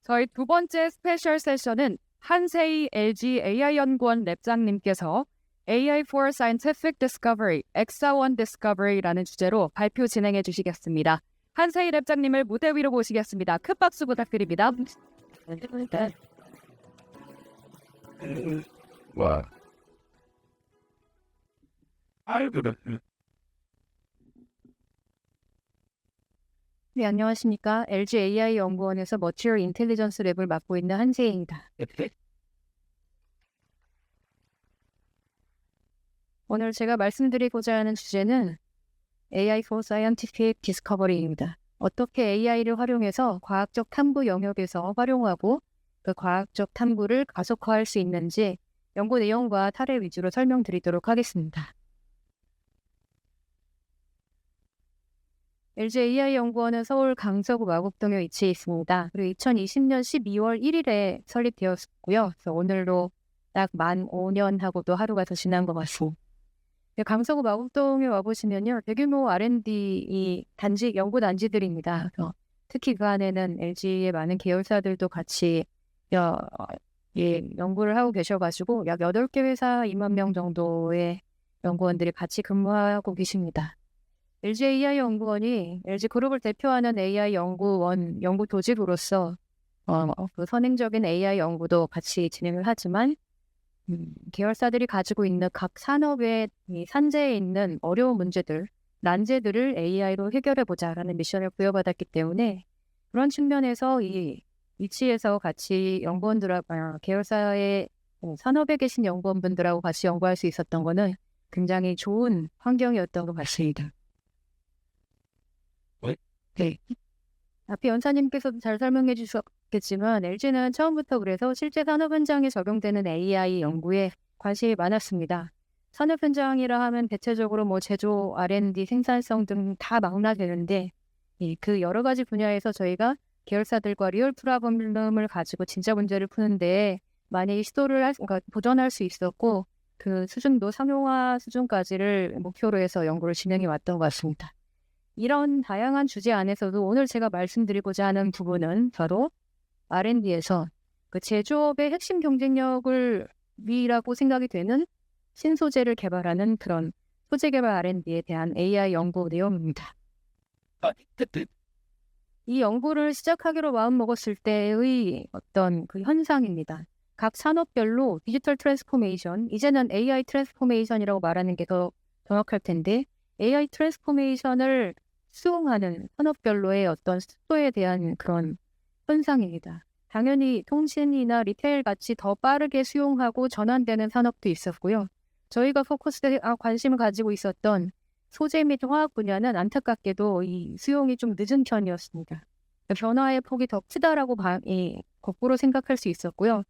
저희 두 번째 스페셜 세션은 한세희 LG AI 연구원 랩장님께서 AI for Scientific Discovery, X1 Discovery라는 주제로 발표 진행해 주시겠습니다. 한세희 랩장님을 무대 위로 모시겠습니다. 큰 박수 부탁드립니다. 와. 네, 안녕하십니까. LG AI 연구원에서 머티리얼 인텔리전스 랩을 맡고 있는 한세희입니다. 오늘 제가 말씀드리고자 하는 주제는 AI for Scientific Discovery입니다. 어떻게 AI를 활용해서 과학적 탐구 영역에서 활용하고 그 과학적 탐구를 가속화할 수 있는지 연구 내용과 사례 위주로 설명드리도록 하겠습니다. LG AI 연구원은 서울 강서구 마곡동에 위치해 있습니다. 그리고 2020년 12월 1일에 설립되었고요. 그래서 오늘로 딱 만 5년하고도 하루가 더 지난 것 같습니다. 강서구 마곡동에 와보시면요, 대규모 R&D 단지, 연구 단지들입니다. 특히 그 안에는 LG의 많은 계열사들도 같이 연구를 하고 계셔가지고 약 8개 회사 2만 명 정도의 연구원들이 같이 근무하고 계십니다. LG AI 연구원이 LG 그룹을 대표하는 AI 연구원, 연구 조직으로서 그 선행적인 AI 연구도 같이 진행을 하지만 계열사들이 가지고 있는 각 산업의 이 산재에 있는 어려운 문제들, 난제들을 AI로 해결해보자라는 미션을 부여받았기 때문에 그런 측면에서 이 위치에서 같이 연구원들하고 계열사의 산업에 계신 연구원분들하고 같이 연구할 수 있었던 거는 굉장히 좋은 환경이었던 것 같습니다. 네. 앞에 연사님께서도 잘 설명해 주셨겠지만 LG는 처음부터 그래서 실제 산업 현장에 적용되는 AI 연구에 관심이 많았습니다. 산업 현장이라 하면 대체적으로 뭐 제조, R&D, 생산성 등 다 망라되는데 그 여러 가지 분야에서 저희가 계열사들과 리얼 프로블럼을 가지고 진짜 문제를 푸는데 많이 그러니까 도전할 수 있었고 그 수준도 상용화 수준까지를 목표로 해서 연구를 진행해 왔던 것 같습니다. 이런 다양한 주제 안에서도 오늘 제가 말씀드리고자 하는 부분은 바로 R&D에서 그 제조업의 핵심 경쟁력을 위라고 생각이 되는 신소재를 개발하는 그런 소재 개발 R&D에 대한 AI 연구 내용입니다. 이 연구를 시작하기로 마음먹었을 때의 어떤 그 현상입니다. 각 산업별로 디지털 트랜스포메이션, 이제는 AI 트랜스포메이션이라고 말하는 게 더 정확할 텐데 AI 트랜스포메이션을 수용하는 산업별로의 어떤 속도에 대한 그런 현상입니다. 당연히 통신이나 리테일 같이 더 빠르게 수용하고 전환되는 산업도 있었고요. 저희가 관심을 가지고 있었던 소재 및 화학 분야는 안타깝게도 이 수용이 좀 늦은 편이었습니다. 변화의 폭이 더 크다라고 거꾸로 생각할 수 있었고요.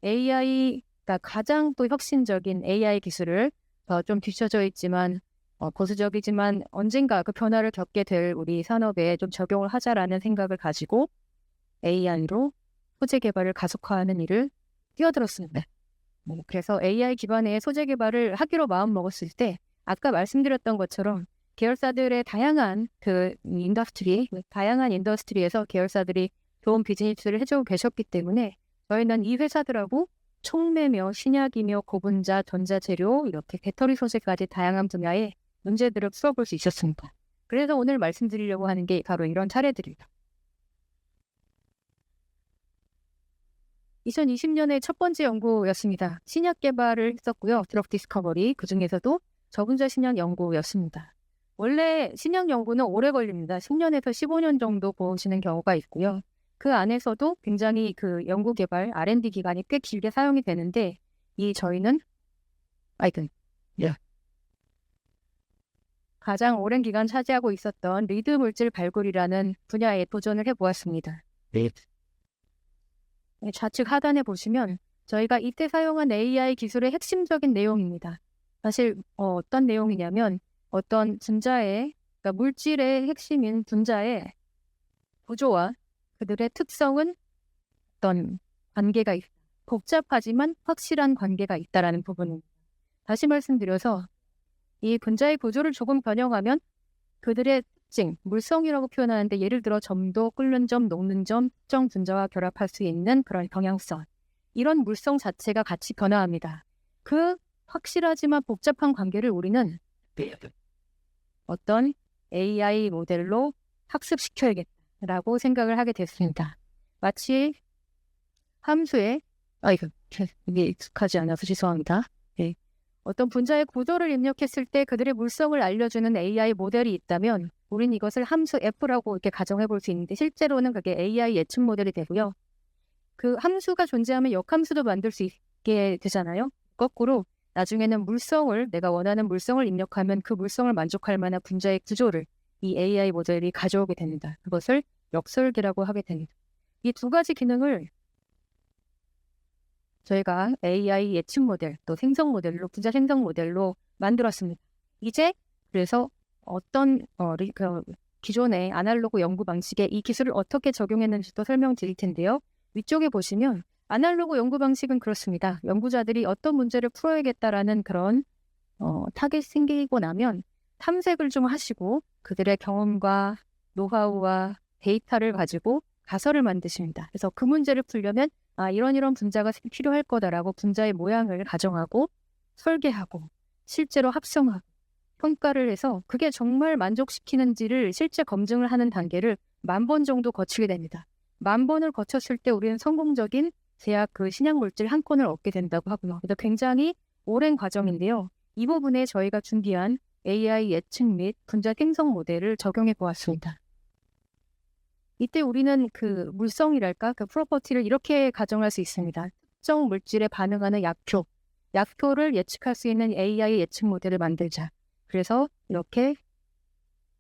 AI가 가장 또 혁신적인 AI 기술을 좀 뒤쳐져 있지만 보수적이지만 언젠가 그 변화를 겪게 될 우리 산업에 좀 적용을 하자라는 생각을 가지고 AI로 소재 개발을 가속화하는 일을 뛰어들었습니다. 그래서 AI 기반의 소재 개발을 하기로 마음먹었을 때 아까 말씀드렸던 것처럼 계열사들의 다양한 다양한 인더스트리에서 계열사들이 좋은 비즈니스를 해주고 계셨기 때문에 저희는 이 회사들하고 촉매며 신약이며 고분자, 전자재료, 이렇게 배터리 소재까지 다양한 분야의 문제들을 풀어볼 수 있었습니다. 그래서 오늘 말씀드리려고 하는 게 바로 이런 사례들입니다. 2020년에 첫 번째 연구였습니다. 신약 개발을 했었고요. 드럭 디스커버리, 그중에서도 저분자 신약 연구였습니다. 원래 신약 연구는 오래 걸립니다. 10년에서 15년 정도 보시는 경우가 있고요. 그 안에서도 굉장히 그 연구 개발, R&D 기간이 꽤 길게 사용이 되는데 저희는 가장 오랜 기간 차지하고 있었던 리드 물질 발굴이라는 분야에 도전을 해보았습니다. 좌측 하단에 보시면 저희가 이때 사용한 AI 기술의 핵심적인 내용입니다. 사실 어떤 내용이냐면 어떤 그러니까 물질의 핵심인 분자의 구조와 그들의 특성은 어떤 관계가 복잡하지만 확실한 관계가 있다라는 부분입니다. 다시 말씀드려서 이 분자의 구조를 조금 변형하면 그들의 특징, 물성이라고 표현하는데 예를 들어 점도, 끓는 점, 녹는 점, 특정 분자와 결합할 수 있는 그런 경향성. 이런 물성 자체가 같이 변화합니다. 그 확실하지만 복잡한 관계를 우리는 어떤 AI 모델로 학습시켜야겠다라고 생각을 하게 됐습니다. 마치 함수에 이게 익숙하지 않아서 죄송합니다. 네. 어떤 분자의 구조를 입력했을 때 그들의 물성을 알려주는 AI 모델이 있다면 우린 이것을 함수 F라고 이렇게 가정해 볼 수 있는데 실제로는 그게 AI 예측 모델이 되고요. 그 함수가 존재하면 역함수도 만들 수 있게 되잖아요. 거꾸로 나중에는 내가 원하는 물성을 입력하면 그 물성을 만족할 만한 분자의 구조를 이 AI 모델이 가져오게 됩니다. 그것을 역설계라고 하게 됩니다. 이 두 가지 기능을 저희가 AI 예측 모델, 또 생성 모델로, 분자 생성 모델로 만들었습니다. 이제 그래서 어떤 기존의 아날로그 연구 방식에 이 기술을 어떻게 적용했는지도 설명드릴 텐데요. 위쪽에 보시면 아날로그 연구 방식은 그렇습니다. 연구자들이 어떤 문제를 풀어야겠다라는 그런 타겟이 생기고 나면 탐색을 좀 하시고 그들의 경험과 노하우와 데이터를 가지고 가설을 만드십니다. 그래서 그 문제를 풀려면 이런 분자가 필요할 거다라고 분자의 모양을 가정하고 설계하고 실제로 합성하고 평가를 해서 그게 정말 만족시키는지를 실제 검증을 하는 단계를 10,000번 정도 거치게 됩니다. 10,000번을 거쳤을 때 우리는 성공적인 제약 신약 물질 한 건을 얻게 된다고 하고요. 그래서 굉장히 오랜 과정인데요. 이 부분에 저희가 준비한 AI 예측 및 분자 생성 모델을 적용해 보았습니다. 이때 우리는 그 물성이랄까 그 프로퍼티를 이렇게 가정할 수 있습니다. 특정 물질에 반응하는 약효를 예측할 수 있는 AI 예측 모델을 만들자. 그래서 이렇게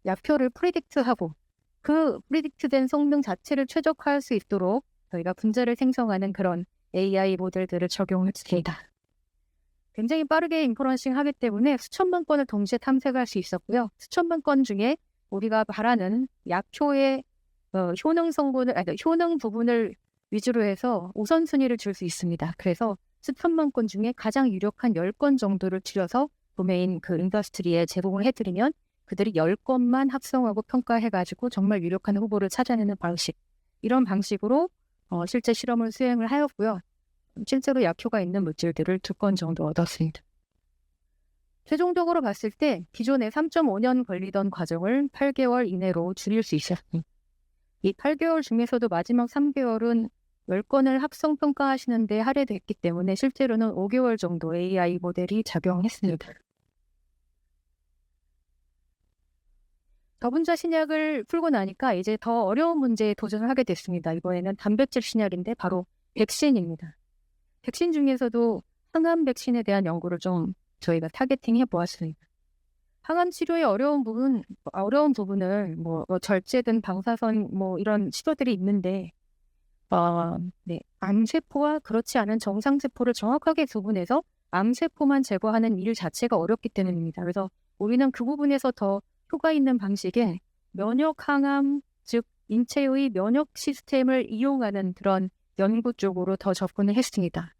약효를 프리딕트하고 그 프리딕트된 성능 자체를 최적화할 수 있도록 저희가 분자를 생성하는 그런 AI 모델들을 적용했습니다. 굉장히 빠르게 인퍼런싱 하기 때문에 수천만 건을 동시에 탐색할 수 있었고요. 수천만 건 중에 우리가 바라는 약효의 효능 부분을 위주로 해서 우선순위를 줄 수 있습니다. 그래서 수천만 건 중에 가장 유력한 10건 정도를 추려서 도메인 인더스트리에 제공을 해드리면 그들이 10건만 합성하고 평가해가지고 정말 유력한 후보를 찾아내는 방식. 이런 방식으로 실제 실험을 수행을 하였고요. 실제로 약효가 있는 물질들을 2건 정도 얻었습니다. 최종적으로 봤을 때 기존에 3.5년 걸리던 과정을 8개월 이내로 줄일 수 있었습니다. 이 8개월 중에서도 마지막 3개월은 10건을 합성 평가하시는데 할애됐기 때문에 실제로는 5개월 정도 AI 모델이 작용했습니다. 저분자 신약을 풀고 나니까 이제 더 어려운 문제에 도전을 하게 됐습니다. 이번에는 단백질 신약인데 바로 백신입니다. 백신 중에서도 항암 백신에 대한 연구를 좀 저희가 타겟팅해 보았습니다. 항암 치료의 어려운 부분을 절제든 방사선 이런 시도들이 있는데 암세포와 그렇지 않은 정상세포를 정확하게 구분해서 암세포만 제거하는 일 자체가 어렵기 때문입니다. 그래서 우리는 그 부분에서 더 효과 있는 방식의 면역 항암, 즉 인체의 면역 시스템을 이용하는 그런 연구 쪽으로 더 접근을 했습니다.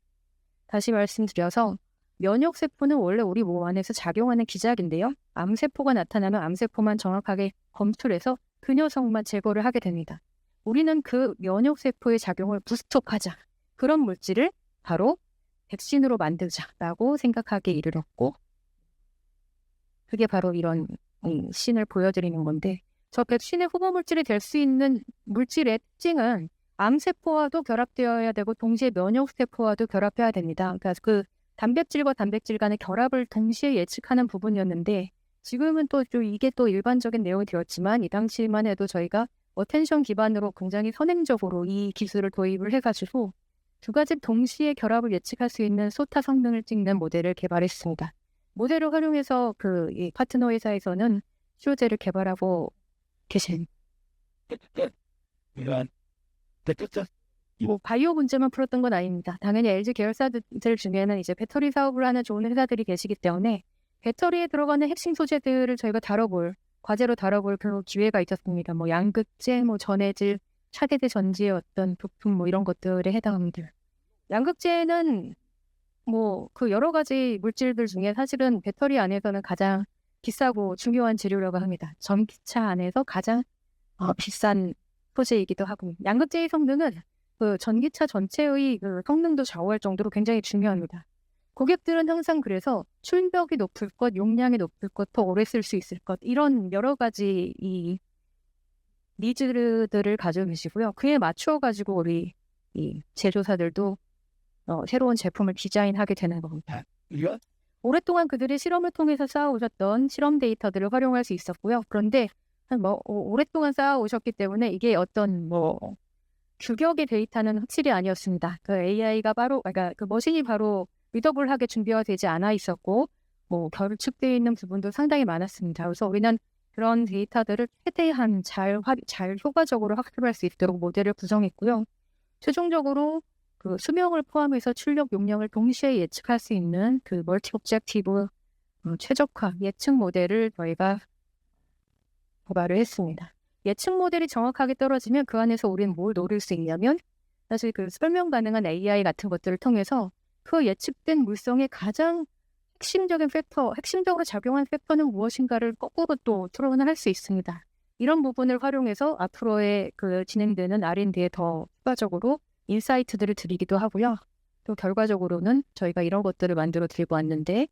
다시 말씀드려서 면역세포는 원래 우리 몸 안에서 작용하는 기작인데요. 암세포가 나타나면 암세포만 정확하게 검출해서 그 녀석만 제거를 하게 됩니다. 우리는 그 면역세포의 작용을 부스톱하자. 그런 물질을 바로 백신으로 만들자라고 생각하게 이르렀고 그게 바로 이런 신을 보여드리는 건데 저 백신의 후보 물질이 될 수 있는 물질의 특징은 암세포와도 결합되어야 되고 동시에 면역세포와도 결합해야 됩니다. 그러니까 그 단백질과 단백질 간의 결합을 동시에 예측하는 부분이었는데 지금은 또 이게 또 일반적인 내용이 되었지만 이 당시만 해도 저희가 어텐션 기반으로 굉장히 선행적으로 이 기술을 도입을 해가지고 두 가지 동시에 결합을 예측할 수 있는 소타 성능을 찍는 모델을 개발했습니다. 모델을 활용해서 이 파트너 회사에서는 치료제를 개발하고 계신 바이오 문제만 풀었던 건 아닙니다. 당연히 LG 계열사들 중에는 이제 배터리 사업을 하는 좋은 회사들이 계시기 때문에 배터리에 들어가는 핵심 소재들을 저희가 과제로 다뤄볼 그런 기회가 있었습니다. 양극재, 전해질, 차세대 전지의 어떤 부품 이런 것들에 해당합니다. 양극재는 그 여러 가지 물질들 중에 사실은 배터리 안에서는 가장 비싸고 중요한 재료라고 합니다. 전기차 안에서 가장 비싼 소재이기도 하고, 양극재의 성능은 그 전기차 전체의 그 성능도 좌우할 정도로 굉장히 중요합니다. 고객들은 항상 그래서 출력이 높을 것, 용량이 높을 것, 더 오래 쓸 수 있을 것, 이런 여러 가지 이 니즈들을 가지고 계시고요. 그에 맞추어 가지고 우리 이 제조사들도 새로운 제품을 디자인하게 되는 겁니다. 오랫동안 그들이 실험을 통해서 쌓아오셨던 실험 데이터들을 활용할 수 있었고요. 그런데 오랫동안 쌓아오셨기 때문에 이게 어떤 규격의 데이터는 확실히 아니었습니다. 그 AI가 그러니까 그 머신이 바로 리더블하게 준비가 되지 않아 있었고, 결축되어 있는 부분도 상당히 많았습니다. 그래서 우리는 그런 데이터들을 최대한 잘 효과적으로 학습할 수 있도록 모델을 구성했고요. 최종적으로 그 수명을 포함해서 출력 용량을 동시에 예측할 수 있는 그 멀티 옵젝티브 최적화 예측 모델을 저희가 개발을 했습니다. 예측 모델이 정확하게 떨어지면 그 안에서 우리는 뭘 노릴 수 있냐면, 사실 그 설명 가능한 AI 같은 것들을 통해서 그 예측된 물성의 가장 핵심적으로 작용한 팩터는 무엇인가를 거꾸로 또 토론을 할 수 있습니다. 이런 부분을 활용해서 앞으로의 그 진행되는 R&D에 더 추가적으로 인사이트들을 드리기도 하고요. 또 결과적으로는 저희가 이런 것들을 만들어 드리고 왔는데,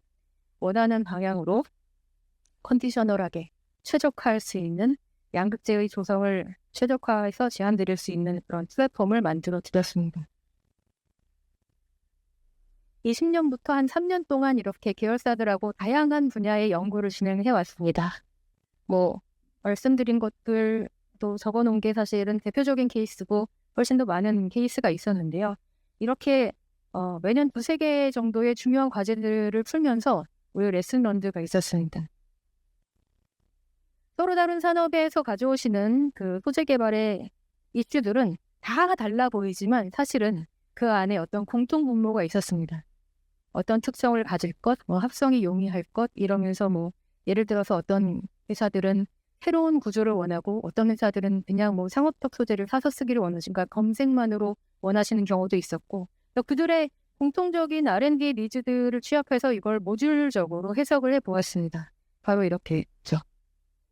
원하는 방향으로 컨디셔널하게 최적화할 수 있는 양극재의 조성을 최적화해서 제안드릴 수 있는 그런 플랫폼을 만들어 드렸습니다. 20년부터 한 3년 동안 이렇게 계열사들하고 다양한 분야의 연구를 진행해 왔습니다. 말씀드린 것들 또 적어놓은 게 사실은 대표적인 케이스고 훨씬 더 많은 케이스가 있었는데요. 이렇게 매년 2-3개 정도의 중요한 과제들을 풀면서 우리 레슨 런드가 있었습니다. 서로 다른 산업에서 가져오시는 그 소재 개발의 이슈들은 다 달라 보이지만 사실은 그 안에 어떤 공통 분모가 있었습니다. 어떤 특성을 가질 것, 합성이 용이할 것, 이러면서 예를 들어서 어떤 회사들은 새로운 구조를 원하고, 어떤 회사들은 그냥 상업적 소재를 사서 쓰기를 원하시니까 검색만으로 원하시는 경우도 있었고, 그들의 공통적인 R&D 니즈들을 취합해서 이걸 모듈적으로 해석을 해보았습니다. 바로 이렇게죠.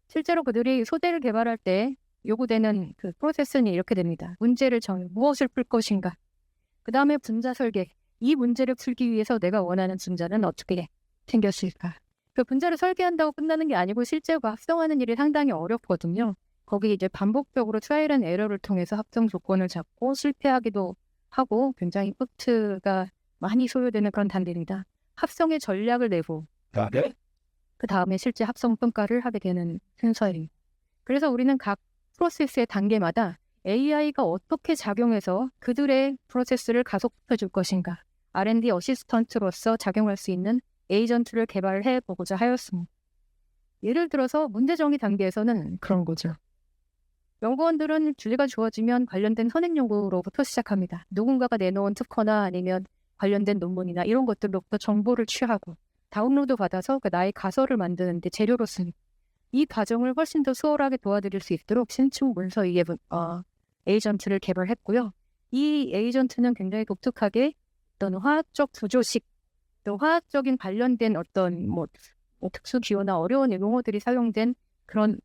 실제로 그들이 소재를 개발할 때 요구되는 그 프로세스는 이렇게 됩니다. 문제를 정해 무엇을 풀 것인가. 그 다음에 분자 설계. 이 문제를 풀기 위해서 내가 원하는 분자는 어떻게 생겼을까. 그 분자를 설계한다고 끝나는 게 아니고 실제 합성하는 일이 상당히 어렵거든요. 거기 이제 반복적으로 트라이얼 앤 에러를 통해서 합성 조건을 잡고 실패하기도 하고 굉장히 코스트가 많이 소요되는 그런 단계입니다. 합성의 전략을 내고 그 다음에 실제 합성 평가를 하게 되는 순서입니다. 그래서 우리는 각 프로세스의 단계마다 AI가 어떻게 작용해서 그들의 프로세스를 가속시켜 줄 것인가, R&D 어시스턴트로서 작용할 수 있는 에이전트를 개발해 보고자 하였습니다. 예를 들어서 문제 정의 단계에서는 그런 거죠. 연구원들은 주제가 주어지면 관련된 선행 연구로부터 시작합니다. 누군가가 내놓은 특허나 아니면 관련된 논문이나 이런 것들로부터 정보를 취하고 다운로드 받아서 나의 가설을 만드는데 재료로 씁니다. 이 과정을 훨씬 더 수월하게 도와드릴 수 있도록 신축 문서 에이전트를 개발했고요. 이 에이전트는 굉장히 독특하게 어떤 화학적 구조식, 또 화학적인 관련된 어떤 특수 기호나 어려운 용어들이 사용된 그런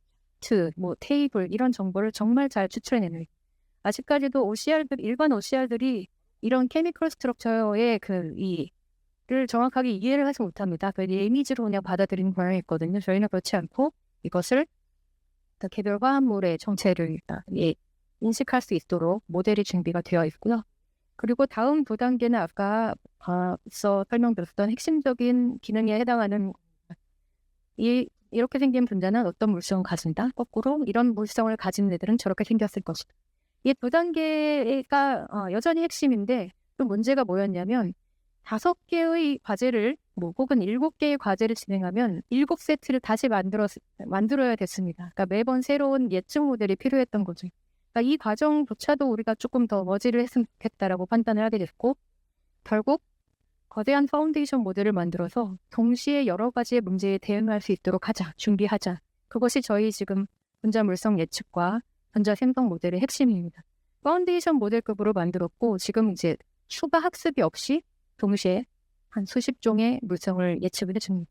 테이블 이런 정보를 정말 잘 추출해내는. 아직까지도 일반 OCR들이 이런 케미컬 스트럭처의 를 정확하게 이해를 하지 못합니다. 그 이미지로 그냥 받아들이는 경향이 있거든요. 저희는 그렇지 않고 이것을 개별 화합물의 정체를 인식할 수 있도록 모델이 준비가 되어 있고요. 그리고 다음 두 단계는 아까 설명드렸던 핵심적인 기능에 해당하는 이렇게 생긴 분자는 어떤 물성을 가진다. 거꾸로 이런 물성을 가진 애들은 저렇게 생겼을 것이다. 이 두 단계가 여전히 핵심인데 또 문제가 뭐였냐면 5개의 과제를 혹은 7개의 과제를 진행하면 7세트를 다시 만들어야 됐습니다. 그러니까 매번 새로운 예측 모델이 필요했던 거죠. 그러니까 이 과정조차도 우리가 조금 더 머지를 했으면 좋겠다라고 판단을 하게 됐고, 결국 거대한 파운데이션 모델을 만들어서 동시에 여러 가지의 문제에 대응할 수 있도록 준비하자. 그것이 저희 지금 분자 물성 예측과 분자 생성 모델의 핵심입니다. 파운데이션 모델급으로 만들었고, 지금 이제 추가 학습이 없이 동시에 한 수십 종의 물성을 예측을 해줍니다.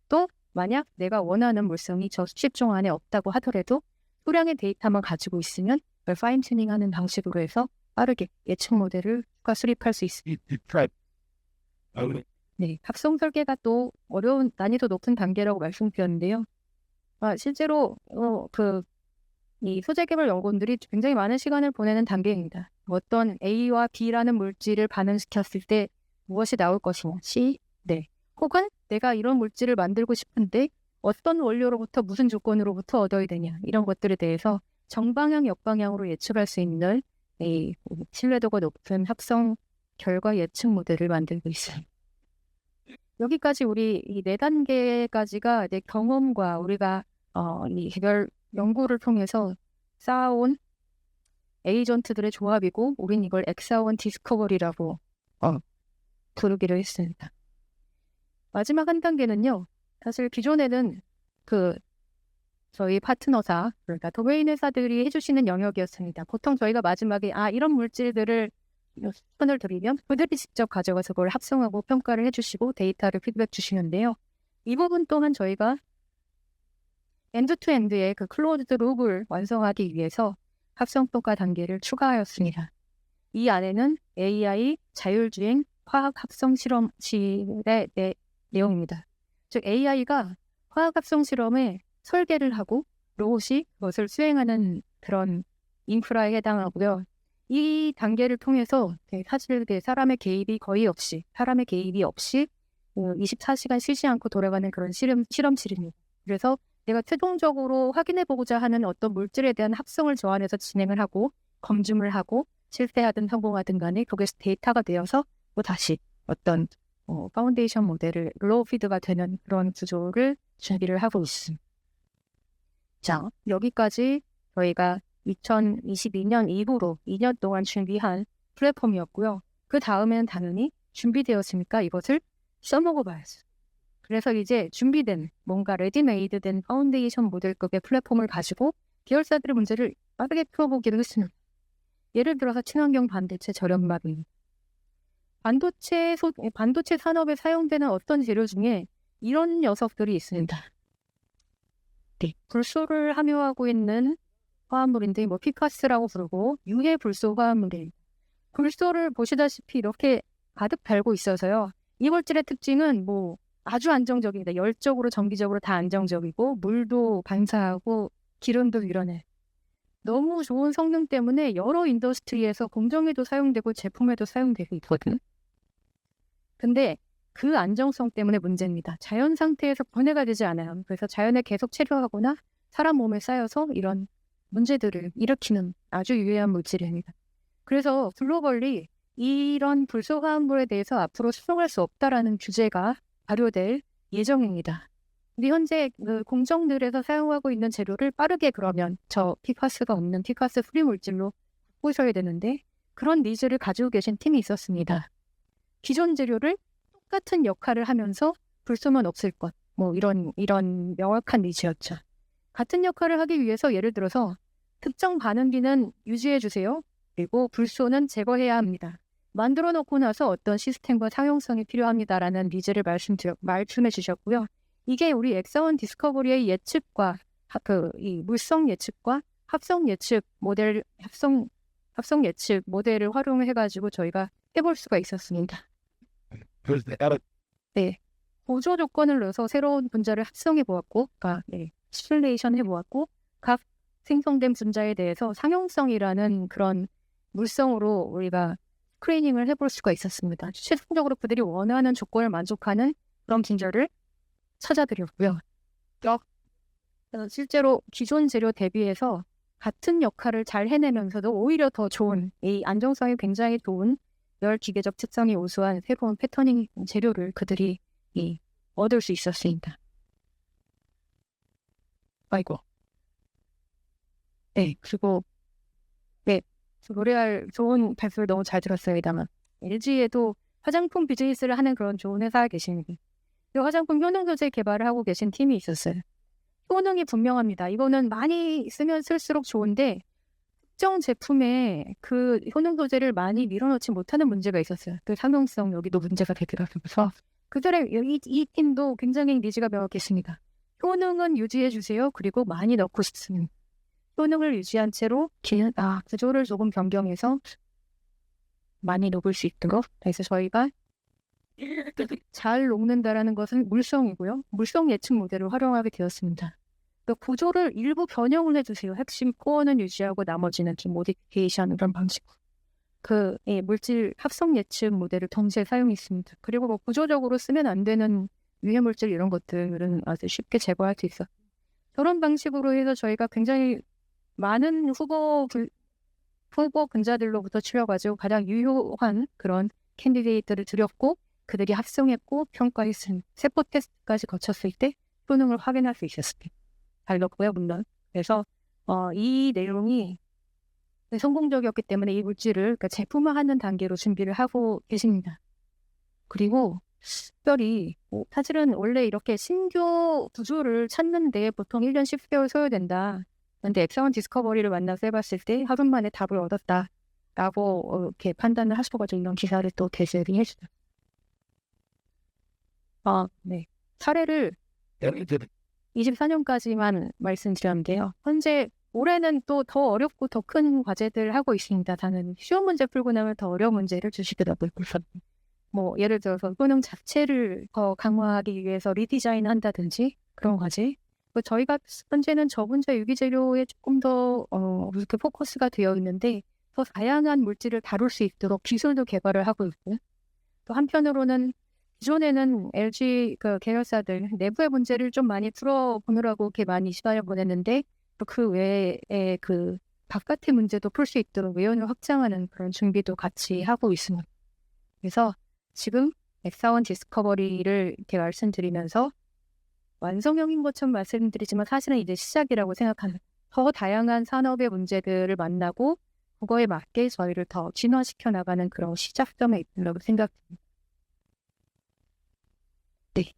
또 만약 내가 원하는 물성이 저 수십 종 안에 없다고 하더라도 소량의 데이터만 가지고 있으면 그걸 파인 튜닝하는 방식으로 해서 빠르게 예측 모델을 추가 수립할 수 있습니다. 네, 합성 설계가 또 어려운 난이도 높은 단계라고 말씀드렸는데요. 실제로 이 소재 개발 연구원들이 굉장히 많은 시간을 보내는 단계입니다. 어떤 A와 B라는 물질을 반응시켰을 때 무엇이 나올 것이냐, C, 네. 혹은 내가 이런 물질을 만들고 싶은데 어떤 원료로부터 무슨 조건으로부터 얻어야 되냐, 이런 것들에 대해서 정방향, 역방향으로 예측할 수 있는 이 신뢰도가 높은 합성 결과 예측 모델을 만들고 있어요. 여기까지 우리 이 4단계까지가 내 경험과 우리가 이 개별 연구를 통해서 쌓아온 에이전트들의 조합이고, 우린 이걸 엑사원 디스커버리라고 부르기로 했습니다. 마지막 한 단계는요, 사실 기존에는 저희 파트너사, 그러니까 도메인 회사들이 해주시는 영역이었습니다. 보통 저희가 마지막에 이런 물질들을 추천을 드리면 그들이 직접 가져가서 그걸 합성하고 평가를 해주시고 데이터를 피드백 주시는데요. 이 부분 또한 저희가 엔드투엔드의 그 클로즈드 룹을 완성하기 위해서 합성평가 단계를 추가하였습니다. 이 안에는 AI 자율주행 화학 합성 실험실의 내용입니다. 즉 AI가 화학 합성 실험에 설계를 하고 로봇이 그것을 수행하는 그런 인프라에 해당하고요. 이 단계를 통해서 사실 사람의 개입이 거의 없이, 24시간 쉬지 않고 돌아가는 그런 실험실입니다. 그래서 내가 최종적으로 확인해보고자 하는 어떤 물질에 대한 합성을 저 안에서 진행을 하고 검증을 하고 실패하든 성공하든 간에 그게 데이터가 되어서 또 다시 어떤 파운데이션 모델을 로우 피드가 되는 그런 구조를 준비를 하고 있습니다. 자, 여기까지 저희가 2022년 이후로 2년 동안 준비한 플랫폼이었고요. 그 다음에는 당연히 준비되었으니까 이것을 써먹어봐야죠. 그래서 이제 준비된, 뭔가 레디메이드된 파운데이션 모델급의 플랫폼을 가지고 계열사들의 문제를 빠르게 풀어보기로 했습니다. 예를 들어서 친환경 반도체 절연마비. 반도체 산업에 사용되는 어떤 재료 중에 이런 녀석들이 있습니다. 네, 불소를 함유하고 있는 화합물인데 PFAS라고 부르고 유해 불소 화합물입니다. 불소를 보시다시피 이렇게 가득 달고 있어서요. 이 물질의 특징은 아주 안정적입니다. 열적으로 정기적으로 다 안정적이고 물도 반사하고 기름도 밀어내. 너무 좋은 성능 때문에 여러 인더스트리에서 공정에도 사용되고 제품에도 사용되고 있거든요. 근데 그 안정성 때문에 문제입니다. 자연 상태에서 분해가 되지 않아요. 그래서 자연에 계속 체류하거나 사람 몸에 쌓여서 이런 문제들을 일으키는 아주 유해한 물질입니다. 그래서 글로벌리 이런 불소 화합물에 대해서 앞으로 수용할 수 없다라는 규제가 발효될 예정입니다. 근데 현재 그 공정들에서 사용하고 있는 재료를 빠르게 그러면 저 PFAS가 없는 PFAS 프리 물질로 바꾸셔야 되는데 그런 니즈를 가지고 계신 팀이 있었습니다. 기존 재료를 똑같은 역할을 하면서 불소만 없을 것, 이런 명확한 니즈였죠. 같은 역할을 하기 위해서 예를 들어서 특정 반응기는 유지해 주세요. 그리고 불소는 제거해야 합니다. 만들어 놓고 나서 어떤 시스템과 상용성이 필요합니다라는 니즈를 말씀해 주셨고요. 이게 우리 엑사원 디스커버리의 예측과 이 물성 예측과 합성 예측 모델 합성 예측 모델을 활용해 가지고 저희가 해볼 수가 있었습니다. 네, 보조 조건을 넣어서 새로운 분자를 합성해 보았고, 시뮬레이션 해 보았고, 각 생성된 분자에 대해서 상용성이라는 그런 물성으로 우리가 스크리닝을 해볼 수가 있었습니다. 최종적으로 그들이 원하는 조건을 만족하는 그런 분자를 찾아드렸고요. 실제로 기존 재료 대비해서 같은 역할을 잘 해내면서도 오히려 더 좋은, 이 안정성이 굉장히 좋은 열 기계적 특성이 우수한 새로운 패터닝 재료를 그들이 얻을 수 있었습니다. 그리고 로레알 좋은 발표를 너무 잘 들었습니다만 LG에도 화장품 비즈니스를 하는 그런 좋은 회사가 계십니다. 그 화장품 효능 소재 개발을 하고 계신 팀이 있었어요. 효능이 분명합니다. 이거는 많이 쓰면 쓸수록 좋은데 특정 제품에 그 효능 소재를 많이 밀어넣지 못하는 문제가 있었어요. 그 상용성 여기도 문제가 되더라고요. 그래서 그들의 이 팀도 굉장히 니즈가 명확했습니다. 효능은 유지해 주세요. 그리고 많이 넣고 싶습니다. 효능을 유지한 채로 구조를 조금 변경해서 많이 녹을 수 있도록. 그래서 저희가 잘 녹는다라는 것은 물성이고요. 물성 예측 모델을 활용하게 되었습니다. 그 구조를 일부 변형을 해주세요. 핵심 코어는 유지하고 나머지는 좀 모디피케이션 이런 방식. 물질 합성 예측 모델을 동시에 사용했습니다. 그리고 뭐 구조적으로 쓰면 안 되는 유해 물질 이런 것들은 아주 쉽게 제거할 수 있어. 저런 방식으로 해서 저희가 굉장히 많은 후보 근자들로부터 추려가지고 가장 유효한 그런 캔디데이트를 드렸고 그들이 합성했고 평가했은 세포 테스트까지 거쳤을 때 효능을 확인할 수 있었습니다. 잘 넣고요, 물론. 그래서 이 내용이 성공적이었기 때문에 이 물질을 그러니까 제품화하는 단계로 준비를 하고 계십니다. 그리고 특별히 사실은 원래 이렇게 신규 구조를 찾는데 보통 1년 10개월 소요된다. 그런데 엑사원 디스커버리를 만나서 해봤을 때 하루 만에 답을 얻었다라고 이렇게 판단을 하셔가지고 이런 기사를 또 게시를 해주죠. 네. 사례를 24년까지만 말씀드렸는데요. 현재 올해는 또 더 어렵고 더 큰 과제들 하고 있습니다. 다른 쉬운 문제 풀고 나면 더 어려운 문제를 주시더라고요. 뭐 예를 들어서 효능 자체를 더 강화하기 위해서 리디자인 한다든지 그런 과제. 저희가 현재는 저분자 유기재료에 조금 더 이렇게 포커스가 되어 있는데 더 다양한 물질을 다룰 수 있도록 기술도 개발을 하고 있고요. 또 한편으로는 기존에는 LG 계열사들 내부의 문제를 좀 많이 풀어보느라고 이렇게 많이 시간을 보냈는데 또 그 외에 바깥의 문제도 풀 수 있도록 외연을 확장하는 그런 준비도 같이 하고 있습니다. 그래서 지금 엑사원 디스커버리를 이렇게 말씀드리면서 완성형인 것처럼 말씀드리지만 사실은 이제 시작이라고 생각합니다. 더 다양한 산업의 문제들을 만나고 그거에 맞게 저희를 더 진화시켜 나가는 그런 시작점에 있다고 생각합니다. 네.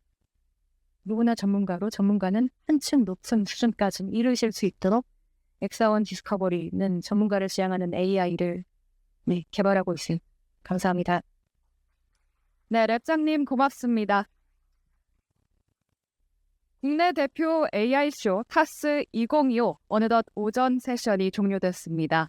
누구나 전문가는 한층 높은 수준까지 이르실 수 있도록 엑사원 디스커버리는 전문가를 지향하는 AI를 개발하고 있습니다. 감사합니다. 네, 랩장님 고맙습니다. 국내 대표 AI쇼 타스 2025 어느덧 오전 세션이 종료됐습니다.